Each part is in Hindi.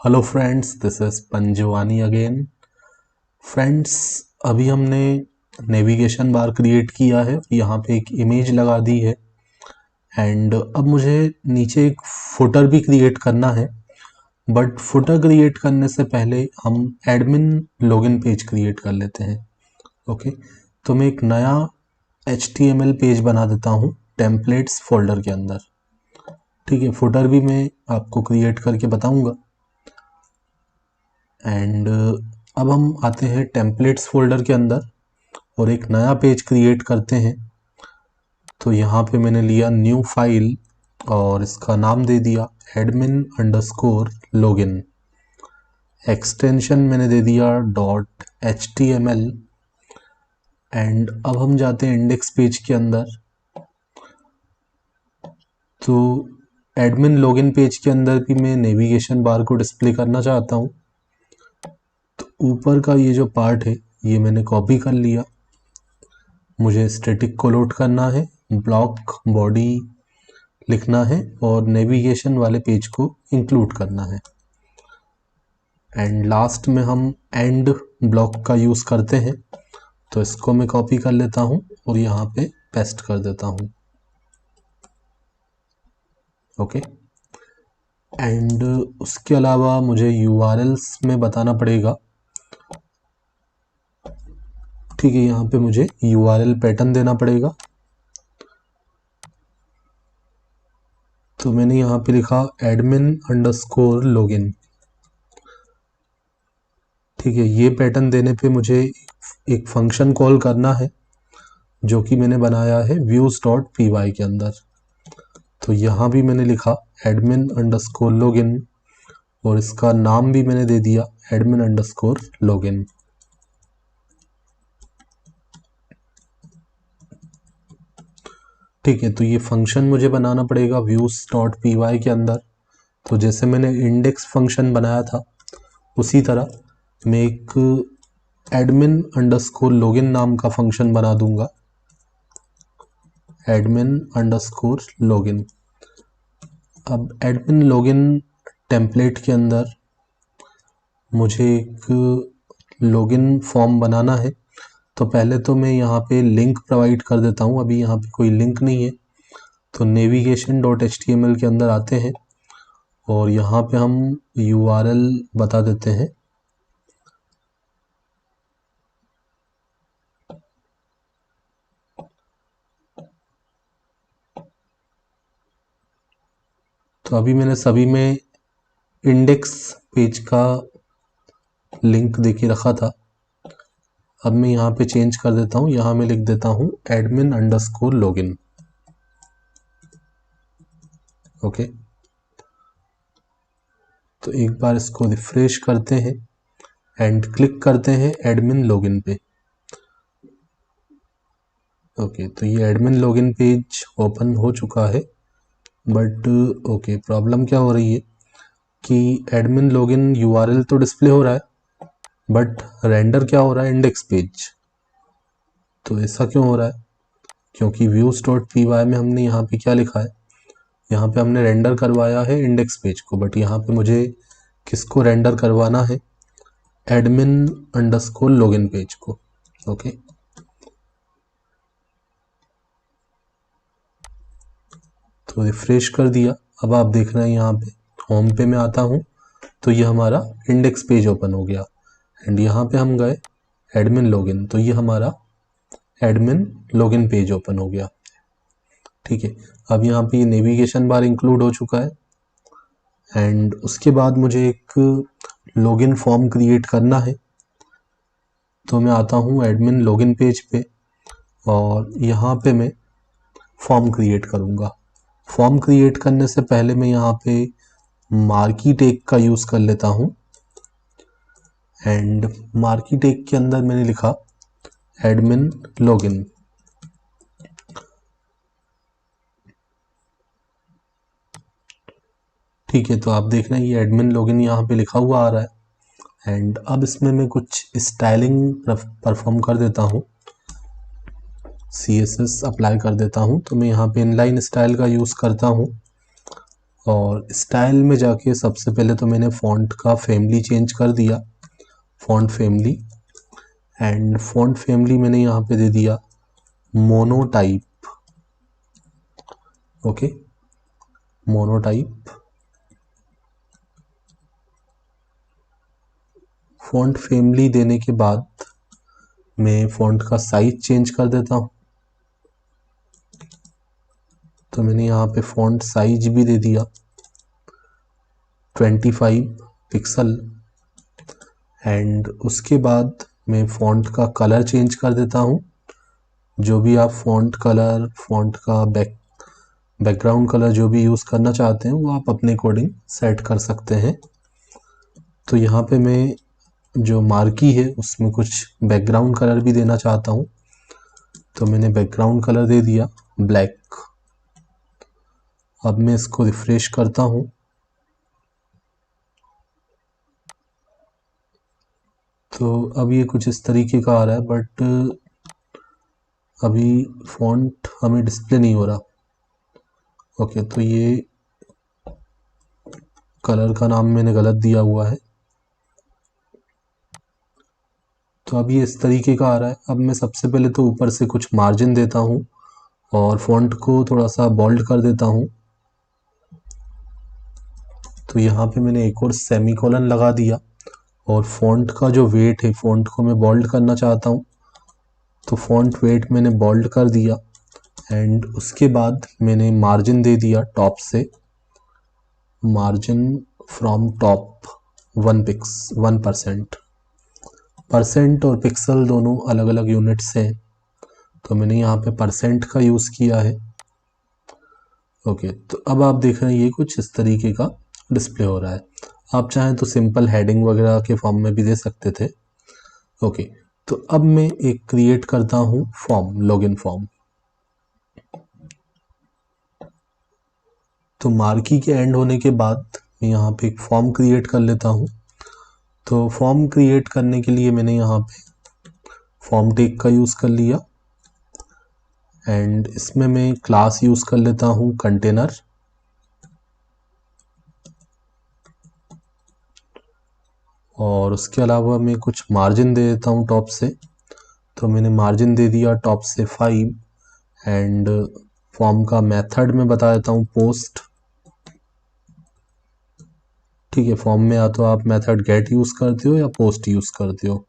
Hello friends, this is Panjwani again. Friends, अभी हमने नेविगेशन बार क्रिएट किया है, यहाँ पे एक इमेज लगा दी है एंड अब मुझे नीचे एक फुटर भी क्रिएट करना है। बट फुटर क्रिएट करने से पहले हम एडमिन लॉगिन पेज क्रिएट कर लेते हैं। ओके, तो मैं एक नया HTML पेज बना देता हूँ टेम्पलेट्स फोल्डर के अंदर। ठीक है, फुटर भी मैं आपको क्रिएट करके बताऊँगा। एंड अब हम आते हैं टेम्पलेट्स फोल्डर के अंदर और एक नया पेज क्रिएट करते हैं। तो यहाँ पे मैंने लिया न्यू फाइल और इसका नाम दे दिया admin_login। एक्सटेंशन मैंने दे दिया .html। एंड अब हम जाते हैं इंडेक्स पेज के अंदर। तो एडमिन लॉगिन पेज के अंदर भी मैं नेविगेशन बार को डिस्प्ले करना चाहता हूँ। तो ऊपर का ये जो पार्ट है ये मैंने कॉपी कर लिया। मुझे स्टैटिक को लोड करना है, ब्लॉक बॉडी लिखना है और नेविगेशन वाले पेज को इंक्लूड करना है। एंड लास्ट में हम एंड ब्लॉक का यूज़ करते हैं, तो इसको मैं कॉपी कर लेता हूँ और यहाँ पे पेस्ट कर देता हूँ। ओके, एंड उसके अलावा मुझे URLs में बताना पड़ेगा। ठीक है, यहाँ पे मुझे URL पैटर्न देना पड़ेगा। तो मैंने यहाँ पे लिखा admin_login। ठीक है, ये पैटर्न देने पे मुझे एक फंक्शन कॉल करना है जो कि मैंने बनाया है views.py के अंदर। तो यहाँ भी मैंने लिखा admin_login और इसका नाम भी मैंने दे दिया admin_login। ठीक है, तो ये फंक्शन मुझे बनाना पड़ेगा views.py के अंदर। तो जैसे मैंने इंडेक्स फंक्शन बनाया था उसी तरह मैं एक admin_login नाम का फंक्शन बना दूंगा, admin_login। अब एडमिन लॉगिन टेम्पलेट के अंदर मुझे एक लॉगिन फॉर्म बनाना है। तो पहले तो मैं यहाँ पे लिंक प्रोवाइड कर देता हूँ। अभी यहाँ पे कोई लिंक नहीं है, तो navigation.html के अंदर आते हैं और यहाँ पे हम URL बता देते हैं। तो अभी मैंने सभी में इंडेक्स पेज का लिंक दे के रखा था। अब मैं यहाँ पे चेंज कर देता हूँ, यहाँ मैं लिख देता हूँ admin_login। ओके, तो एक बार इसको रिफ्रेश करते हैं एंड क्लिक करते हैं एडमिन लॉगिन पे। ओके, तो ये एडमिन लॉगिन पेज ओपन हो चुका है। बट ओके, प्रॉब्लम क्या हो रही है कि एडमिन लॉगिन URL तो डिस्प्ले हो रहा है बट रेंडर क्या हो रहा है, इंडेक्स पेज। तो ऐसा क्यों हो रहा है? क्योंकि views.py में हमने यहाँ पे क्या लिखा है, यहाँ पे हमने रेंडर करवाया है इंडेक्स पेज को, बट यहाँ पे मुझे किसको रेंडर करवाना है, admin_login पेज को। ओके, तो रिफ्रेश कर दिया। अब आप देख रहे हैं यहाँ पे होम पे मैं आता हूँ तो ये हमारा इंडेक्स पेज ओपन हो गया एंड यहाँ पे हम गए एडमिन लॉगिन, तो ये हमारा एडमिन लॉगिन पेज ओपन हो गया। ठीक है, अब यहाँ पे नेविगेशन बार इंक्लूड हो चुका है एंड उसके बाद मुझे एक लॉगिन फॉर्म क्रिएट करना है। तो मैं आता हूँ एडमिन लॉगिन पेज पे और यहाँ पे मैं फॉर्म क्रिएट करूँगा। फॉर्म क्रिएट करने से पहले मैं यहाँ पे मार्की टैग का यूज़ कर लेता हूँ एंड मार्की टैग के अंदर मैंने लिखा एडमिन लॉगिन। ठीक है, तो आप देख रहे हैं ये एडमिन लॉगिन यहाँ पे लिखा हुआ आ रहा है एंड अब इसमें मैं कुछ स्टाइलिंग परफॉर्म कर देता हूँ, CSS अप्लाई कर देता हूँ। तो मैं यहाँ पे इनलाइन स्टाइल का यूज़ करता हूँ और स्टाइल में जाके सबसे पहले तो मैंने फ़ॉन्ट का फैमिली चेंज कर दिया, font family, and font family मैंने यहाँ पे दे दिया monotype. Okay, monotype. Font family देने के बाद मैं फ़ॉन्ट का साइज चेंज कर देता हूँ। तो मैंने यहाँ पे फ़ॉन्ट साइज भी दे दिया 25 पिक्सल, एंड उसके बाद मैं फ़ॉन्ट का कलर चेंज कर देता हूँ। जो भी आप फ़ॉन्ट कलर, फ़ॉन्ट का बैकग्राउंड कलर जो भी यूज़ करना चाहते हैं वो आप अपने अकॉर्डिंग सेट कर सकते हैं। तो यहाँ पे मैं जो मार्की है उसमें कुछ बैकग्राउंड कलर भी देना चाहता हूँ, तो मैंने बैकग्राउंड कलर दे दिया ब्लैक। अब मैं इसको रिफ्रेश करता हूँ, तो अब ये कुछ इस तरीके का आ रहा है, बट अभी फ़ॉन्ट हमें डिस्प्ले नहीं हो रहा। ओके, तो ये कलर का नाम मैंने गलत दिया हुआ है, तो अब ये इस तरीके का आ रहा है। अब मैं सबसे पहले तो ऊपर से कुछ मार्जिन देता हूँ और फ़ॉन्ट को थोड़ा सा बोल्ड कर देता हूँ। तो यहाँ पे मैंने एक और सेमीकोलन लगा दिया, और फ़ॉन्ट का जो वेट है, फ़ॉन्ट को मैं बोल्ड करना चाहता हूँ, तो फ़ॉन्ट वेट मैंने बोल्ड कर दिया, एंड उसके बाद मैंने मार्जिन दे दिया टॉप से, मार्जिन फ्रॉम टॉप 1%। परसेंट और पिक्सल दोनों अलग अलग यूनिट्स हैं, तो मैंने यहाँ पे परसेंट का यूज़ किया है। ओके, तो अब आप देख रहे हैं ये कुछ इस तरीके का डिस्प्ले हो रहा है। आप चाहें तो सिंपल हेडिंग वगैरह के फॉर्म में भी दे सकते थे। ओके, तो अब मैं एक क्रिएट करता हूँ फॉर्म, लॉगिन फॉर्म। तो मार्की के एंड होने के बाद मैं यहाँ पे एक फॉर्म क्रिएट कर लेता हूँ। तो फॉर्म क्रिएट करने के लिए मैंने यहाँ पे फॉर्म टैग का यूज़ कर लिया, एंड इसमें मैं क्लास यूज़ कर लेता हूँ कंटेनर, और उसके अलावा मैं कुछ मार्जिन दे देता हूँ टॉप से। तो मैंने मार्जिन दे दिया टॉप से 5, एंड फॉर्म का मेथड में बता देता हूँ पोस्ट। ठीक है, फॉर्म में या तो आप मेथड गेट यूज़ करते हो या पोस्ट यूज़ करते हो,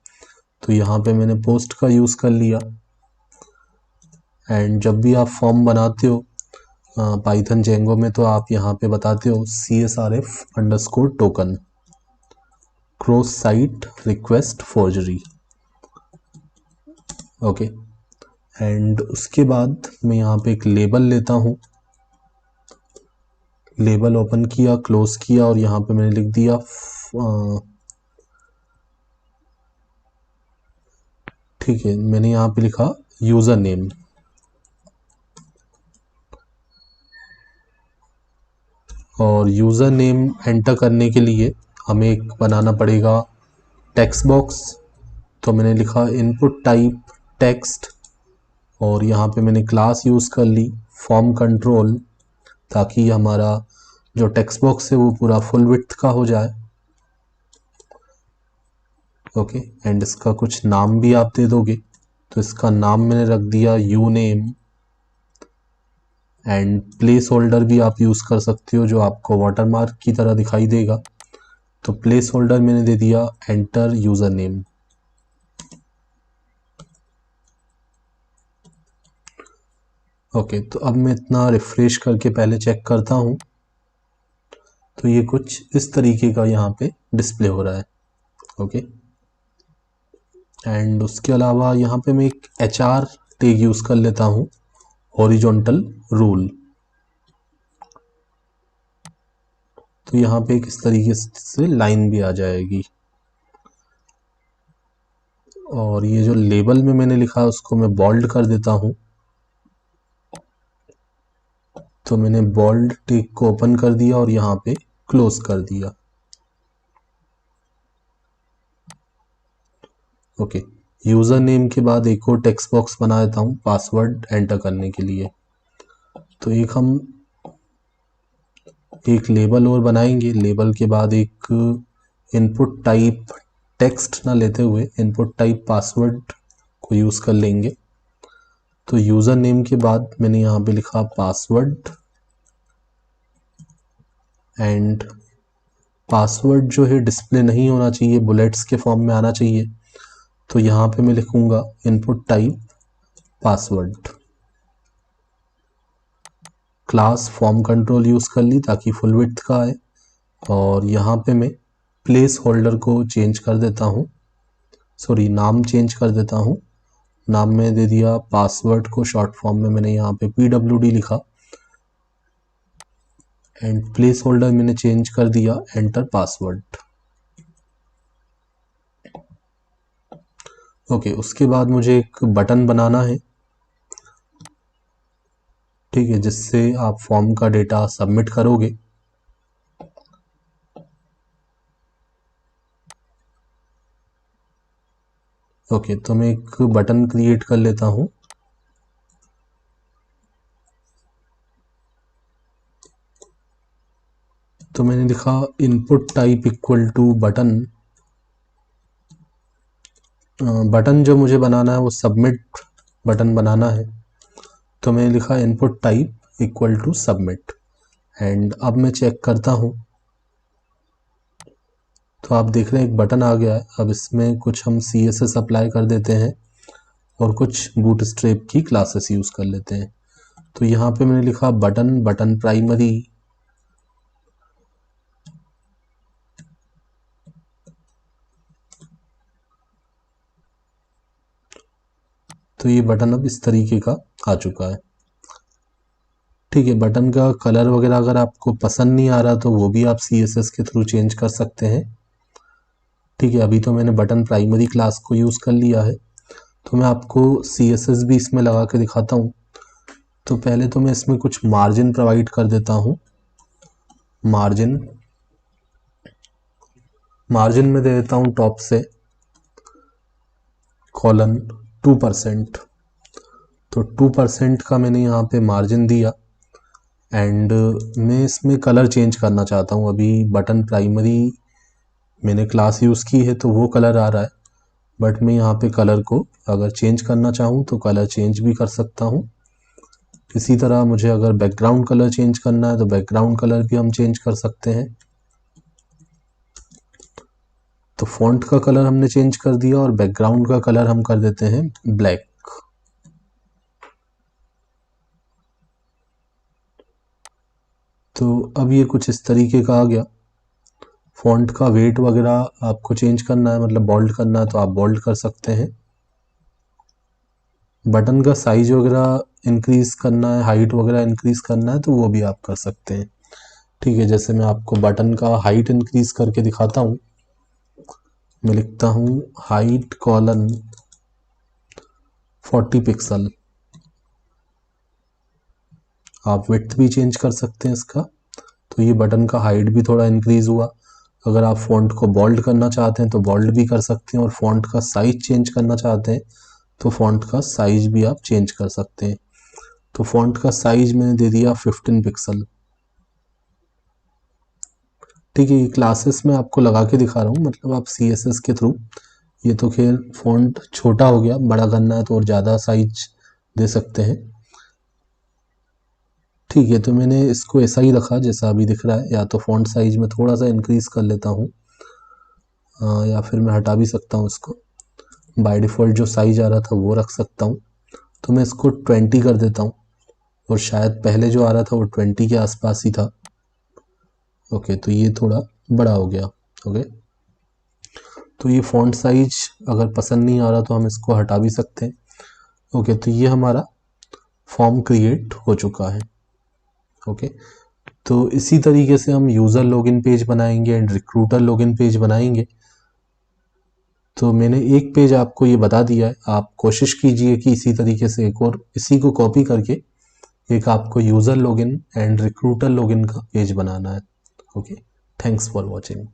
तो यहाँ पे मैंने पोस्ट का यूज़ कर लिया। एंड जब भी आप फॉर्म बनाते हो पाइथन जेंगो में, तो आप यहाँ पे बताते हो CSRF_token cross site request forgery. Okay, and उसके बाद मैं यहाँ पे एक लेबल लेता हूँ, लेबल ओपन किया, क्लोज किया, और यहाँ पे मैंने लिख दिया ठीक है, मैंने यहाँ पे लिखा यूज़र नेम। और यूज़र नेम एंटर करने के लिए हमें एक बनाना पड़ेगा टेक्स्ट बॉक्स। तो मैंने लिखा इनपुट टाइप टेक्स्ट, और यहाँ पे मैंने क्लास यूज़ कर ली फॉर्म कंट्रोल, ताकि हमारा जो टेक्स्ट बॉक्स है वो पूरा फुल विड्थ का हो जाए। ओके, एंड इसका कुछ नाम भी आप दे दोगे, तो इसका नाम मैंने रख दिया you name, and place holder भी आप यूज़ कर सकते हो जो आपको वाटरमार्क की तरह दिखाई देगा। तो प्लेस होल्डर मैंने दे दिया एंटर यूज़र नेम। ओके, तो अब मैं इतना रिफ्रेश करके पहले चेक करता हूँ, तो ये कुछ इस तरीके का यहाँ पे डिस्प्ले हो रहा है। ओके, एंड उसके अलावा यहाँ पे मैं एक HR टैग यूज़ कर लेता हूँ, हॉरिजॉन्टल रूल। तो यहाँ पे एक इस तरीके से लाइन भी आ जाएगी, और ये जो लेबल में मैंने लिखा है उसको मैं बोल्ड कर देता हूँ। तो मैंने बोल्ड टैग को ओपन कर दिया और यहाँ पे क्लोज कर दिया। ओके, यूज़र नेम के बाद एक और टेक्स्ट बॉक्स बना देता हूँ पासवर्ड एंटर करने के लिए। तो एक हम एक लेबल और बनाएंगे। लेबल के बाद एक इनपुट टाइप टेक्स्ट ना लेते हुए इनपुट टाइप पासवर्ड को यूज़ कर लेंगे। तो यूज़र नेम के बाद मैंने यहाँ पे लिखा पासवर्ड, एंड पासवर्ड जो है डिस्प्ले नहीं होना चाहिए, बुलेट्स के फॉर्म में आना चाहिए। तो यहाँ पे मैं लिखूँगा input type password. Class form control use कर ली ताकि फुल विड्थ का आए, और यहाँ पे मैं प्लेस होल्डर को चेंज कर देता हूँ, सॉरी नाम चेंज कर देता हूँ। नाम में दे दिया पासवर्ड को शॉर्ट फॉर्म में मैंने यहाँ पे PWD लिखा, एंड प्लेस होल्डर मैंने चेंज कर दिया एंटर पासवर्ड। ओके, उसके बाद मुझे एक बटन बनाना है, ठीक है, जिससे आप फॉर्म का डेटा सबमिट करोगे। ओके, तो मैं एक बटन क्रिएट कर लेता हूँ। तो मैंने लिखा input type equal to button. Button जो मुझे बनाना है वो सबमिट बटन बनाना है, तो मैंने लिखा input type equal to submit, and अब मैं चेक करता हूँ। तो आप देख रहे हैं एक बटन आ गया है। अब इसमें कुछ हम CSS अप्लाई कर देते हैं और कुछ बूटस्ट्रैप की क्लासेस यूज़ कर लेते हैं। तो यहाँ पे मैंने लिखा बटन प्राइमरी, तो ये बटन अब इस तरीके का आ चुका है, ठीक है। बटन का कलर वगैरह अगर आपको पसंद नहीं आ रहा तो वो भी आप CSS के थ्रू चेंज कर सकते हैं, ठीक है। अभी तो मैंने बटन प्राइमरी क्लास को यूज़ कर लिया है, तो मैं आपको CSS भी इसमें लगा के दिखाता हूँ। तो पहले तो मैं इसमें कुछ मार्जिन प्रोवाइड कर देता हूँ। मार्जिन में दे देता हूँ टॉप से कॉलन 2%। तो 2% का मैंने यहाँ पे मार्जिन दिया, एंड मैं इसमें कलर चेंज करना चाहता हूँ। अभी बटन प्राइमरी मैंने क्लास यूज़ की है तो वो कलर आ रहा है, बट मैं यहाँ पे कलर को अगर चेंज करना चाहूँ तो कलर चेंज भी कर सकता हूँ। इसी तरह मुझे अगर बैकग्राउंड कलर चेंज करना है तो बैकग्राउंड कलर भी हम चेंज कर सकते हैं। तो फॉन्ट का कलर हमने चेंज कर दिया और बैकग्राउंड का कलर हम कर देते हैं ब्लैक। तो अब ये कुछ इस तरीके का आ गया। फॉन्ट का वेट वगैरह आपको चेंज करना है, मतलब बोल्ड करना है तो आप बोल्ड कर सकते हैं। बटन का साइज वगैरह इंक्रीज करना है, हाइट वगैरह इंक्रीज करना है तो वो भी आप कर सकते हैं, ठीक है। जैसे मैं आपको बटन का हाइट इंक्रीज करके दिखाता हूँ। मैं लिखता हूँ हाइट कॉलन 40 पिक्सल। आप विड्थ भी चेंज कर सकते हैं इसका, तो ये बटन का हाइट भी थोड़ा इंक्रीज हुआ। अगर आप फॉन्ट को बोल्ड करना चाहते हैं तो बोल्ड भी कर सकते हैं, और फॉन्ट का साइज चेंज करना चाहते हैं तो फॉन्ट का साइज भी आप चेंज कर सकते हैं। तो फॉन्ट का साइज मैंने दे दिया 15 पिक्सल, ठीक है। ये क्लासेस में आपको लगा के दिखा रहा हूँ, मतलब आप CSS के थ्रू। ये तो खैर फॉन्ट छोटा हो गया, बड़ा करना है तो और ज़्यादा साइज दे सकते हैं, ठीक है। तो मैंने इसको ऐसा ही रखा जैसा अभी दिख रहा है, या तो फॉन्ट साइज में थोड़ा सा इंक्रीज कर लेता हूँ, या फिर मैं हटा भी सकता हूँ इसको। बाय डिफ़ॉल्ट जो साइज आ रहा था वो रख सकता हूँ, तो मैं इसको 20 कर देता हूँ, और शायद पहले जो आ रहा था वो 20 के आसपास ही था। ओके, तो ये थोड़ा बड़ा हो गया। ओके, तो ये फ़ॉन्ट साइज अगर पसंद नहीं आ रहा तो हम इसको हटा भी सकते हैं। ओके, तो ये हमारा फॉर्म क्रिएट हो चुका है। ओके, तो इसी तरीके से हम यूज़र लॉगिन पेज बनाएंगे एंड रिक्रूटर लॉगिन पेज बनाएंगे। तो मैंने एक पेज आपको ये बता दिया है, आप कोशिश कीजिए कि इसी तरीके से एक और इसी को कॉपी करके एक आपको user login and recruiter login का पेज बनाना है। Okay, thanks for watching.